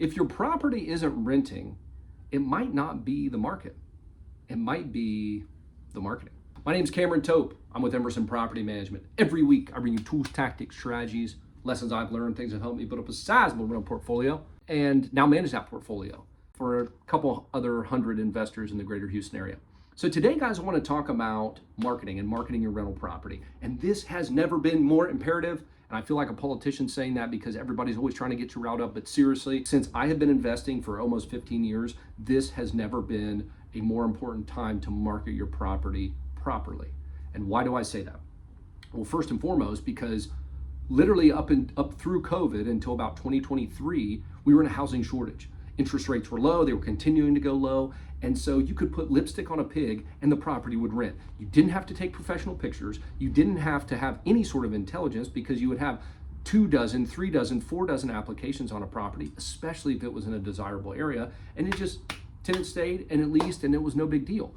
If your property isn't renting, it might not be the market. It might be the marketing. My name is Cameron Tope. I'm with Emerson Property Management. Every week, I bring you tools, tactics, strategies, lessons I've learned, things that helped me build up a sizable rental portfolio, and now manage that portfolio for a couple other hundred investors in the greater Houston area. So today, guys, I want to talk about marketing and marketing your rental property. And this has never been more imperative. And I feel like a politician saying that because everybody's always trying to get you riled up. But seriously, since I have been investing for almost 15 years, this has never been a more important time to market your property properly. And why do I say that? Well, first and foremost, because literally up through COVID until about 2023, we were in a housing shortage. Interest rates were low, they were continuing to go low, and so you could put lipstick on a pig and the property would rent. You didn't have to take professional pictures, you didn't have to have any sort of intelligence because you would have 2 dozen, 3 dozen, 4 dozen applications on a property, especially if it was in a desirable area, and it just, tenant stayed and at least, and it was no big deal.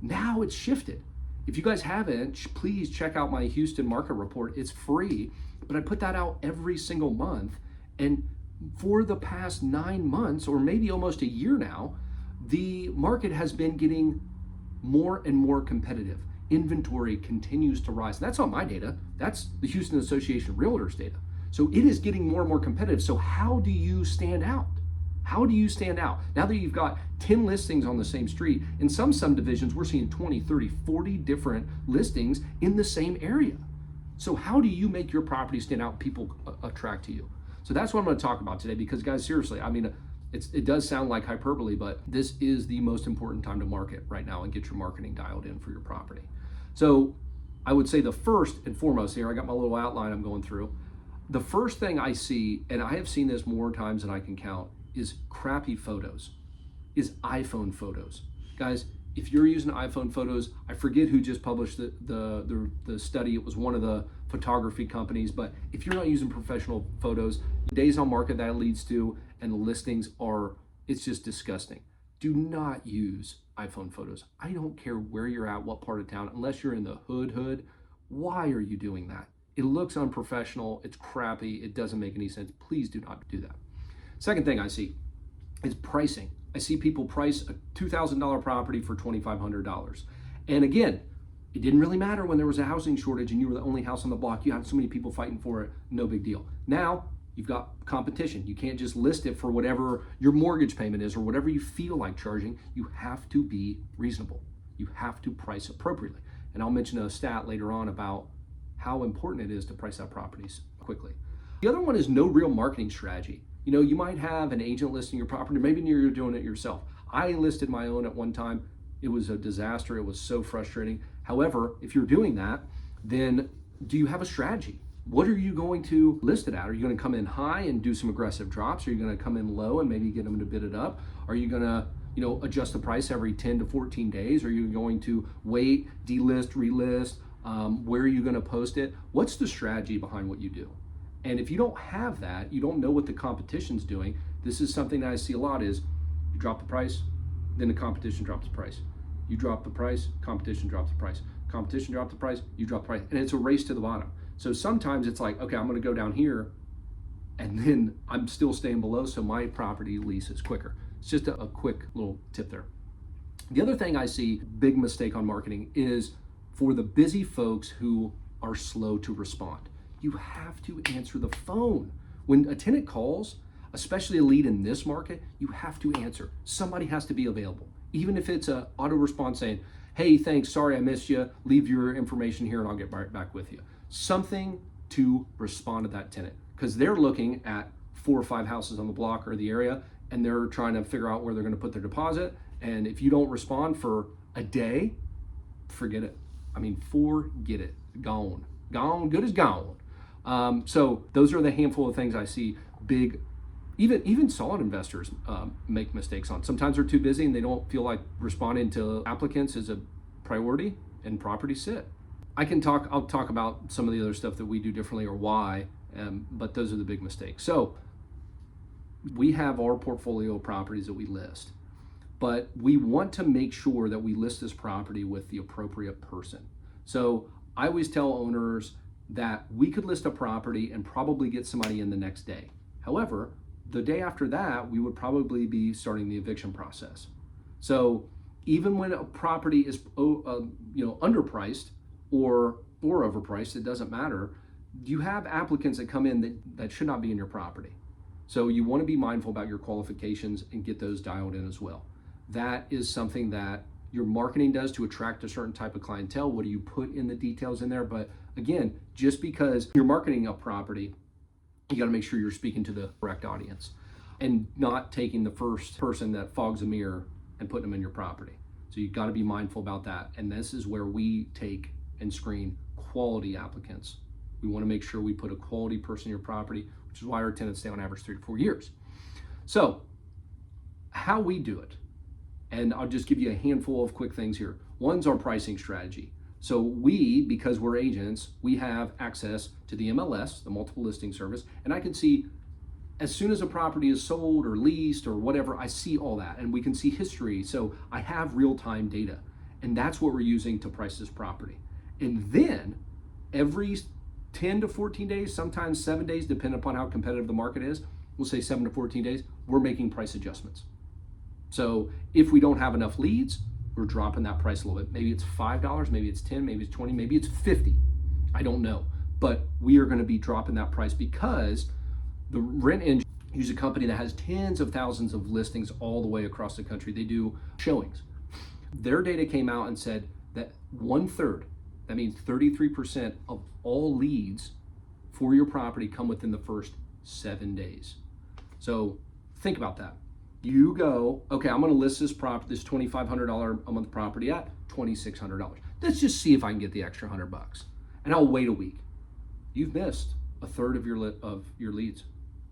Now it's shifted. If you guys haven't, please check out my Houston market report. It's free, but I put that out every single month. And for the past 9 months, or maybe almost a year now, the market has been getting more and more competitive. Inventory continues to rise. That's not my data. That's the Houston Association of Realtors data. So it is getting more and more competitive. So how do you stand out? How do you stand out? Now that you've got 10 listings on the same street, in some subdivisions, we're seeing 20, 30, 40 different listings in the same area. So how do you make your property stand out and people attract to you? So that's what I'm going to talk about today because, guys, seriously, I mean, it does sound like hyperbole, but this is the most important time to market right now and get your marketing dialed in for your property. So I would say the first and foremost here, I got my little outline I'm going through. The first thing I see, and I have seen this more times than I can count, is crappy photos, is iPhone photos. Guys, if you're using iPhone photos, I forget who just published the study. It was one of the photography companies, but if you're not using professional photos, the days on market that leads to and the listings are, it's just disgusting. Do not use iPhone photos. I don't care where you're at, what part of town, unless you're in the hood. Why are you doing that? It looks unprofessional, it's crappy, it doesn't make any sense. Please do not do that. Second thing I see is pricing. I see people price a $2,000 property for $2,500. And again, it didn't really matter when there was a housing shortage and you were the only house on the block. You had so many people fighting for it, no big deal. Now, you've got competition. You can't just list it for whatever your mortgage payment is or whatever you feel like charging. You have to be reasonable. You have to price appropriately. And I'll mention a stat later on about how important it is to price out properties quickly. The other one is no real marketing strategy. You know, you might have an agent listing your property, maybe you're doing it yourself. I listed my own at one time. It was a disaster. It was so frustrating. However, if you're doing that, then do you have a strategy? What are you going to list it at? Are you going to come in high and do some aggressive drops? Are you going to come in low and maybe get them to bid it up? Are you going to, adjust the price every 10 to 14 days? Are you going to wait, delist, relist? Where are you going to post it? What's the strategy behind what you do? And if you don't have that, you don't know what the competition's doing. This is something that I see a lot is you drop the price, then the competition drops the price. You drop the price, competition drops the price. Competition drops the price, you drop the price. And it's a race to the bottom. So sometimes it's like, okay, I'm gonna go down here and then I'm still staying below so my property lease is quicker. It's just a quick little tip there. The other thing I see, big mistake on marketing, is for the busy folks who are slow to respond. You have to answer the phone. When a tenant calls, especially a lead in this market, you have to answer. Somebody has to be available. Even if it's an auto response saying, hey, thanks, sorry I missed you, leave your information here and I'll get right back with you. Something to respond to that tenant because they're looking at 4 or 5 houses on the block or the area and they're trying to figure out where they're gonna put their deposit. And if you don't respond for a day, forget it. I mean, forget it, gone, good as gone. So those are the handful of things I see big, even solid investors make mistakes on. Sometimes they're too busy and they don't feel like responding to applicants is a priority and property sit. I'll talk about some of the other stuff that we do differently or why, but those are the big mistakes. So we have our portfolio of properties that we list, but we want to make sure that we list this property with the appropriate person. So I always tell owners that we could list a property and probably get somebody in the next day. However, the day after that, we would probably be starting the eviction process. So even when a property is underpriced or overpriced, it doesn't matter. You have applicants that come in that should not be in your property. So you want to be mindful about your qualifications and get those dialed in as well. That is something that your marketing does to attract a certain type of clientele. What do you put in the details in there? But again, just because you're marketing a property, you got to make sure you're speaking to the correct audience and not taking the first person that fogs a mirror and putting them in your property. So you got to be mindful about that. And this is where we take and screen quality applicants. We want to make sure we put a quality person in your property, which is why our tenants stay on average 3 to 4 years. So how we do it, and I'll just give you a handful of quick things here. One's our pricing strategy. So we, because we're agents, we have access to the MLS, the multiple listing service, and I can see as soon as a property is sold or leased or whatever, I see all that, and we can see history. So I have real-time data, and that's what we're using to price this property. And then every 10 to 14 days, sometimes 7 days, depending upon how competitive the market is, we'll say 7 to 14 days, we're making price adjustments. So if we don't have enough leads, we're dropping that price a little bit. Maybe it's $5, maybe it's 10, maybe it's 20, maybe it's 50. I don't know. But we are going to be dropping that price because the rent engine is a company that has tens of thousands of listings all the way across the country. They do showings. Their data came out and said that 1/3, that means 33% of all leads for your property come within the first 7 days. So think about that. You go, okay, I'm going to list this $2,500 a month property at $2,600. Let's just see if I can get the extra $100, and I'll wait a week. You've missed 1/3 of your leads.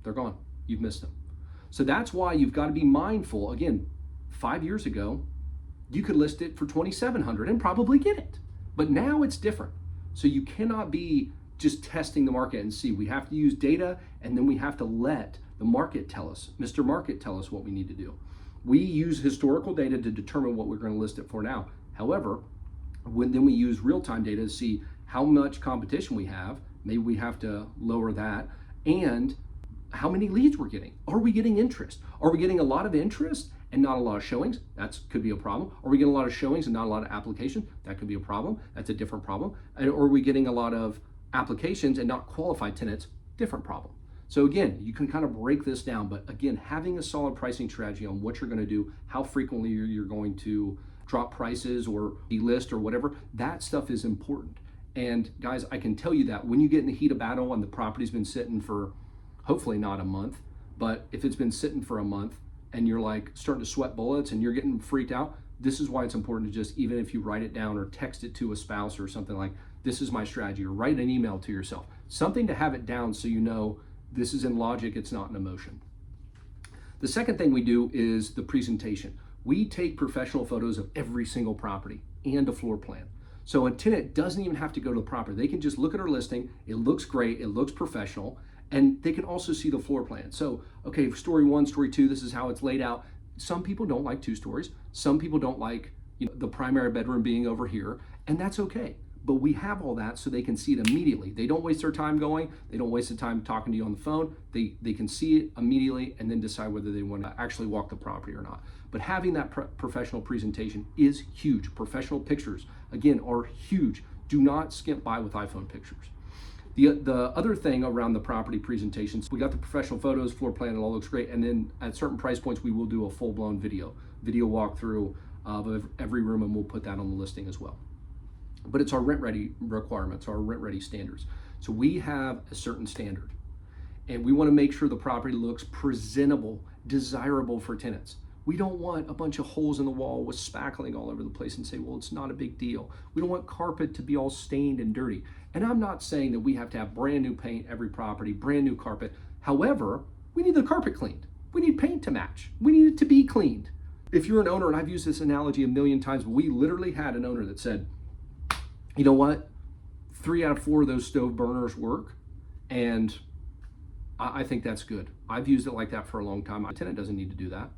They're gone. You've missed them. So that's why you've got to be mindful. Again, 5 years ago, you could list it for $2,700 and probably get it, but now it's different. So you cannot be just testing the market and see. We have to use data, and then we have to let the market tell us, Mr. Market tell us what we need to do. We use historical data to determine what we're going to list it for now. However, then we use real-time data to see how much competition we have. Maybe we have to lower that, and how many leads we're getting. Are we getting interest? Are we getting a lot of interest and not a lot of showings? That could be a problem. Are we getting a lot of showings and not a lot of applications? That could be a problem. That's a different problem. Or are we getting a lot of applications and not qualified tenants? Different problem. So again, you can kind of break this down, but again, having a solid pricing strategy on what you're going to do, how frequently you're going to drop prices or delist or whatever, that stuff is important. And guys, I can tell you that when you get in the heat of battle and the property's been sitting for hopefully not a month, but if it's been sitting for a month and you're like starting to sweat bullets and you're getting freaked out, this is why it's important to just, even if you write it down or text it to a spouse or something, like, this is my strategy, or write an email to yourself, something to have it down so you know this is in logic, it's not in emotion. The second thing we do is the presentation. We take professional photos of every single property and a floor plan. So a tenant doesn't even have to go to the property. They can just look at our listing. It looks great, it looks professional, and they can also see the floor plan. So, okay, story 1, story 2, this is how it's laid out. Some people don't like 2 stories. Some people don't like the primary bedroom being over here, and that's okay. But we have all that so they can see it immediately. They don't waste their time going. They don't waste the time talking to you on the phone. They can see it immediately and then decide whether they want to actually walk the property or not. But having that professional presentation is huge. Professional pictures, again, are huge. Do not skimp by with iPhone pictures. The other thing around the property presentations, we got the professional photos, floor plan, it all looks great. And then at certain price points, we will do a full-blown video walkthrough of every room, and we'll put that on the listing as well. But it's our rent-ready requirements, our rent-ready standards. So we have a certain standard, and we want to make sure the property looks presentable, desirable for tenants. We don't want a bunch of holes in the wall with spackling all over the place and say, well, it's not a big deal. We don't want carpet to be all stained and dirty. And I'm not saying that we have to have brand new paint every property, brand new carpet. However, we need the carpet cleaned. We need paint to match. We need it to be cleaned. If you're an owner, and I've used this analogy a million times, but we literally had an owner that said, you know what? 3 out of 4 of those stove burners work, and I think that's good. I've used it like that for a long time. My tenant doesn't need to do that.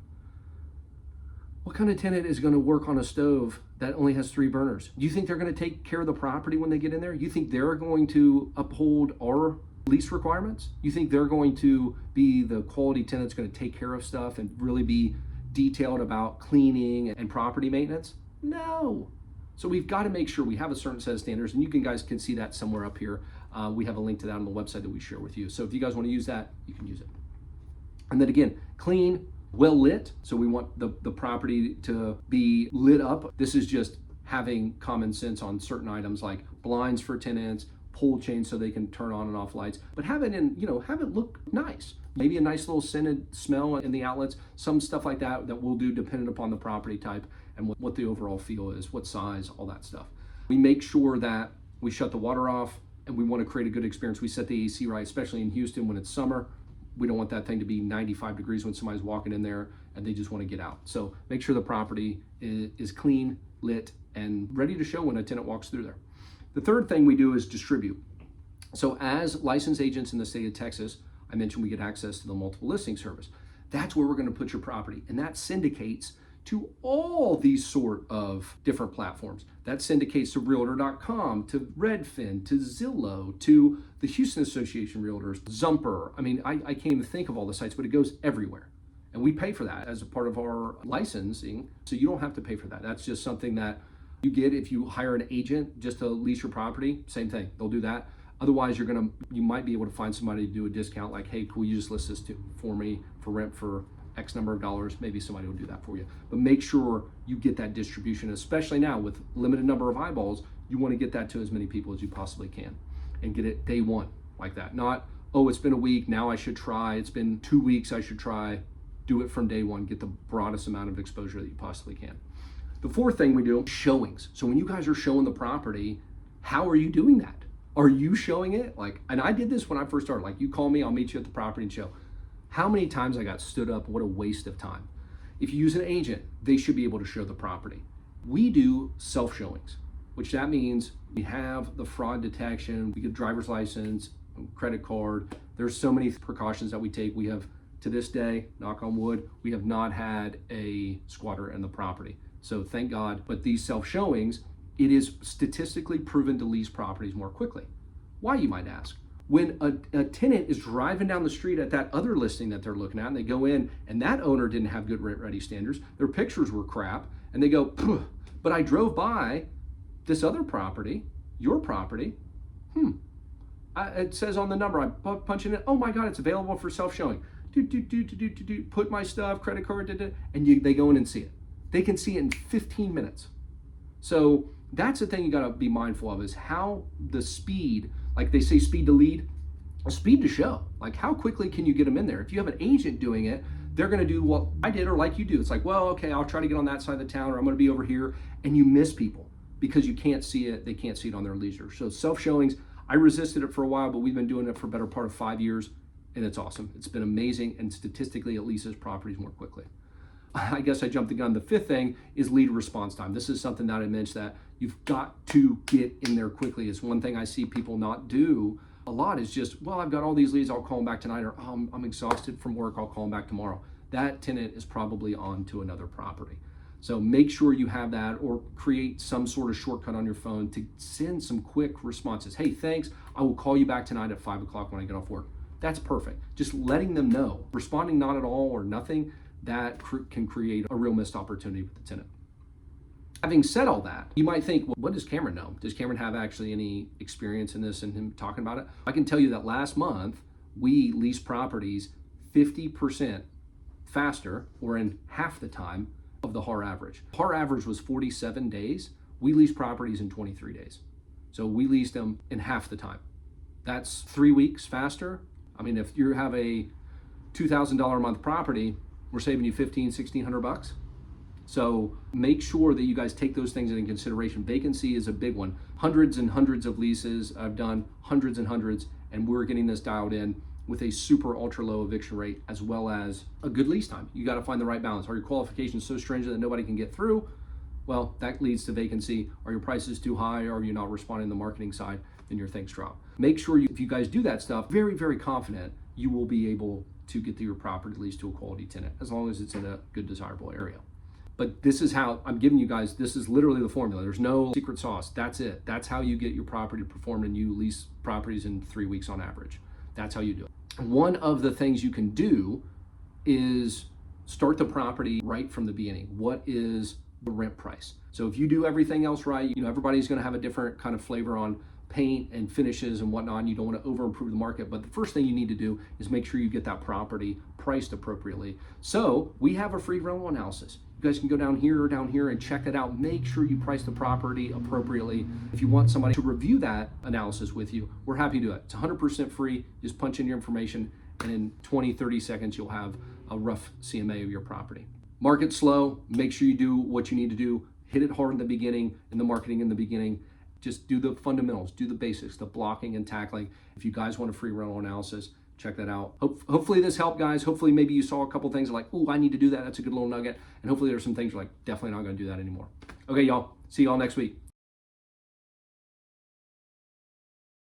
What kind of tenant is going to work on a stove that only has 3 burners? Do you think they're going to take care of the property when they get in there? You think they're going to uphold our lease requirements? You think they're going to be the quality tenant that's going to take care of stuff and really be detailed about cleaning and property maintenance? No. So we've got to make sure we have a certain set of standards, and you guys can see that somewhere up here. We have a link to that on the website that we share with you. So if you guys want to use that, you can use it. And then again, clean, well lit. So we want the property to be lit up. This is just having common sense on certain items like blinds for tenants, pull chains so they can turn on and off lights, but have it have it look nice. Maybe a nice little scented smell in the outlets, some stuff like that we'll do dependent upon the property type and what the overall feel is, what size, all that stuff. We make sure that we shut the water off, and we want to create a good experience. We set the AC right, especially in Houston when it's summer. We don't want that thing to be 95 degrees when somebody's walking in there and they just want to get out. So make sure the property is clean, lit, and ready to show when a tenant walks through there. The third thing we do is distribute. So as licensed agents in the state of Texas, I mentioned we get access to the multiple listing service. That's where we're going to put your property, and that syndicates to all these sort of different platforms. That syndicates to Realtor.com, to Redfin, to Zillow, to the Houston Association Realtors, Zumper. I mean, I can't even think of all the sites, but it goes everywhere. And we pay for that as a part of our licensing, so you don't have to pay for that. That's just something that you get if you hire an agent just to lease your property. Same thing, they'll do that. Otherwise, you might be able to find somebody to do a discount, like, hey, could you just list this for me for rent for X number of dollars? Maybe somebody will do that for you. But make sure you get that distribution, especially now with limited number of eyeballs. You want to get that to as many people as you possibly can and get it day one like that. Not, oh, it's been a week, now I should try. It's been 2 weeks, I should try. Do it from day one. Get the broadest amount of exposure that you possibly can. The fourth thing we do, showings. So when you guys are showing the property, how are you doing that? Are you showing it? And I did this when I first started. Like, you call me, I'll meet you at the property and show. How many times I got stood up? What a waste of time. If you use an agent, they should be able to show the property. We do self-showings, which that means we have the fraud detection, we get driver's license, credit card. There's so many precautions that we take. We have, to this day, knock on wood, we have not had a squatter in the property. So thank God. But these self-showings, it is statistically proven to lease properties more quickly. Why, you might ask? When a tenant is driving down the street at that other listing that they're looking at, and they go in and that owner didn't have good rent ready standards, their pictures were crap, and they go, but I drove by this other property, your property, it says on the number, I punch in it, oh my God, it's available for self-showing. Put my stuff, credit card, and they go in and see it. They can see it in 15 minutes. So that's the thing you gotta be mindful of, is how the speed, like they say speed to lead, speed to show. Like, how quickly can you get them in there? If you have an agent doing it, they're gonna do what I did or like you do. It's like, well, okay, I'll try to get on that side of the town, or I'm gonna be over here, and you miss people because you can't see it, they can't see it on their leisure. So self-showings, I resisted it for a while, but we've been doing it for a better part of 5 years, and it's awesome. It's been amazing, and statistically it leases properties more quickly. I guess I jumped the gun. The fifth thing is lead response time. This is something that I mentioned that you've got to get in there quickly. It's one thing I see people not do a lot, is just, well, I've got all these leads, I'll call them back tonight, or oh, I'm exhausted from work, I'll call them back tomorrow. That tenant is probably on to another property. So make sure you have that, or create some sort of shortcut on your phone to send some quick responses. Hey, thanks, I will call you back tonight at 5 o'clock when I get off work. That's perfect. Just letting them know. Responding not at all or nothing, that can create a real missed opportunity with the tenant. Having said all that, you might think, well, what does Cameron know? Does Cameron have actually any experience in this and him talking about it? I can tell you that last month, we leased properties 50% faster, or in half the time of the HAR average. HAR average was 47 days. We leased properties in 23 days. So we leased them in half the time. That's 3 weeks faster. I mean, if you have a $2,000 a month property, we're saving you $1,600. So make sure that you guys take those things into consideration. Vacancy is a big one. Hundreds and hundreds of leases. I've done hundreds and hundreds, and we're getting this dialed in with a super ultra low eviction rate, as well as a good lease time. You got to find the right balance. Are your qualifications so stringent that nobody can get through? Well, that leads to vacancy. Are your prices too high? Or are you not responding to the marketing side? Then your things drop. Make sure if you guys do that stuff, very, very confident you will be able to get your property leased to a quality tenant, as long as it's in a good, desirable area. But this is how I'm giving you guys, this is literally the formula. There's no secret sauce. That's it. That's how you get your property to perform, and you lease properties in 3 weeks on average. That's how you do it. One of the things you can do is start the property right from the beginning. What is the rent price? So if you do everything else right, everybody's going to have a different kind of flavor on paint and finishes and whatnot, and you don't want to over improve the market. But the first thing you need to do is make sure you get that property priced appropriately. So we have a free rental analysis. You guys can go down here or down here and check it out. Make sure you price the property appropriately. If you want somebody to review that analysis with you, we're happy to do it. It's 100% free. Just punch in your information, and in 20-30 seconds you'll have a rough CMA of your property. Market slow, make sure you do what you need to do. Hit it hard in the beginning, in the marketing in the beginning. Just do the fundamentals, do the basics, the blocking and tackling. If you guys want a free rental analysis, check that out. Hopefully this helped, guys. Hopefully maybe you saw a couple things like, oh, I need to do that. That's a good little nugget. And hopefully there's some things you're like, definitely not going to do that anymore. Okay, y'all. See y'all next week.